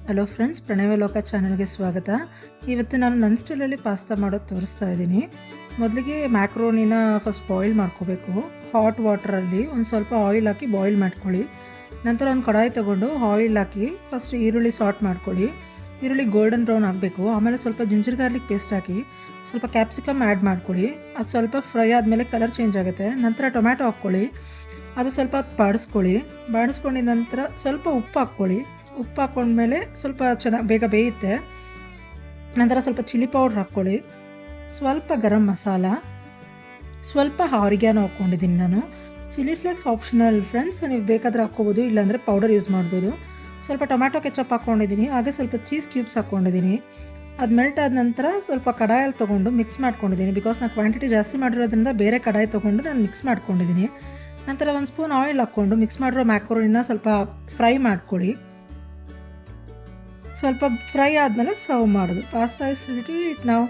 Hello friends, ಪ್ರಣಯ ಲೋಕ ಚಾನಲ್ಗೆ ಸ್ವಾಗತ. ಇವತ್ತು ನಾನು ನನ್ನ ಸ್ಟೈಲಲ್ಲಿ ಪಾಸ್ತಾ ಮಾಡೋದು ತೋರಿಸ್ತಾ ಇದ್ದೀನಿ. ಮೊದಲಿಗೆ ಮ್ಯಾಕ್ರೋನಿನ ಫಸ್ಟ್ ಬಾಯ್ಲ್ ಮಾಡ್ಕೋಬೇಕು. ಹಾಟ್ ವಾಟರಲ್ಲಿ ಒಂದು ಸ್ವಲ್ಪ ಆಯಿಲ್ ಹಾಕಿ ಬಾಯ್ಲ್ ಮಾಡ್ಕೊಳ್ಳಿ. ನಂತರ ಒಂದು ಕಡಾಯಿ ತೊಗೊಂಡು ಆಯಿಲ್ ಹಾಕಿ ಫಸ್ಟ್ ಈರುಳ್ಳಿ ಸಾಟ್ ಮಾಡ್ಕೊಳ್ಳಿ. ಈರುಳ್ಳಿ ಗೋಲ್ಡನ್ ಬ್ರೌನ್ ಆಗಬೇಕು. ಆಮೇಲೆ ಸ್ವಲ್ಪ ಜಿಂಜರ್ ಗಾರ್ಲಿಕ್ ಪೇಸ್ಟ್ ಹಾಕಿ ಸ್ವಲ್ಪ ಕ್ಯಾಪ್ಸಿಕಮ್ ಆ್ಯಡ್ ಮಾಡ್ಕೊಳ್ಳಿ. ಅದು ಸ್ವಲ್ಪ ಫ್ರೈ ಆದಮೇಲೆ ಕಲರ್ ಚೇಂಜ್ ಆಗುತ್ತೆ. ನಂತರ ಟೊಮ್ಯಾಟೊ ಹಾಕ್ಕೊಳ್ಳಿ. ಅದು ಸ್ವಲ್ಪ ಬಾಡಿಸ್ಕೊಳ್ಳಿ. ಬಾಡಿಸ್ಕೊಂಡಿದ ನಂತರ ಸ್ವಲ್ಪ ಉಪ್ಪು ಹಾಕ್ಕೊಳ್ಳಿ. ಉಪ್ಪು ಹಾಕ್ಕೊಂಡ್ಮೇಲೆ ಸ್ವಲ್ಪ ಚೆನ್ನಾಗಿ ಬೇಗ ಬೇಯುತ್ತೆ. ನಂತರ ಸ್ವಲ್ಪ ಚಿಲ್ಲಿ ಪೌಡ್ರ್ ಹಾಕ್ಕೊಳ್ಳಿ. ಸ್ವಲ್ಪ ಗರಂ ಮಸಾಲ, ಸ್ವಲ್ಪ ಆರಿಗ್ಯಾನೋ ಹಾಕ್ಕೊಂಡಿದ್ದೀನಿ ನಾನು. ಚಿಲ್ಲಿ ಫ್ಲೇಕ್ಸ್ ಆಪ್ಷನಲ್ ಫ್ರೆಂಡ್ಸ್, ನೀವು ಬೇಕಾದರೆ ಹಾಕ್ಕೋಬೋದು, ಇಲ್ಲಾಂದರೆ ಪೌಡರ್ ಯೂಸ್ ಮಾಡ್ಬೋದು. ಸ್ವಲ್ಪ ಟೊಮ್ಯಾಟೊ ಕೆಚಪ್ ಹಾಕ್ಕೊಂಡಿದ್ದೀನಿ, ಹಾಗೆ ಸ್ವಲ್ಪ ಚೀಸ್ ಕ್ಯೂಬ್ಸ್ ಹಾಕ್ಕೊಂಡಿದ್ದೀನಿ. ಅದು ಮೆಲ್ಟ್ ಆದ ನಂತರ ಸ್ವಲ್ಪ ಕಡಾಯಲ್ಲಿ ತೊಗೊಂಡು ಮಿಕ್ಸ್ ಮಾಡ್ಕೊಂಡಿದ್ದೀನಿ. ಬಿಕಾಸ್ ನಾನು ಕ್ವಾಂಟಿಟಿ ಜಾಸ್ತಿ ಮಾಡಿರೋದ್ರಿಂದ ಬೇರೆ ಕಡಾಯಿ ತೊಗೊಂಡು ನಾನು ಮಿಕ್ಸ್ ಮಾಡ್ಕೊಂಡಿದ್ದೀನಿ. ನಂತರ ಒಂದು ಸ್ಪೂನ್ ಆಯಿಲ್ ಹಾಕ್ಕೊಂಡು ಮಿಕ್ಸ್ ಮಾಡಿರೋ ಮ್ಯಾಕ್ರೋನಿನ ಸ್ವಲ್ಪ ಫ್ರೈ ಮಾಡ್ಕೊಳ್ಳಿ. ಸ್ವಲ್ಪ ಫ್ರೈ ಆದಮೇಲೆ ಸರ್ವ್ ಮಾಡೋದು. Pasta is ready. ಇಟ್ ನಾವು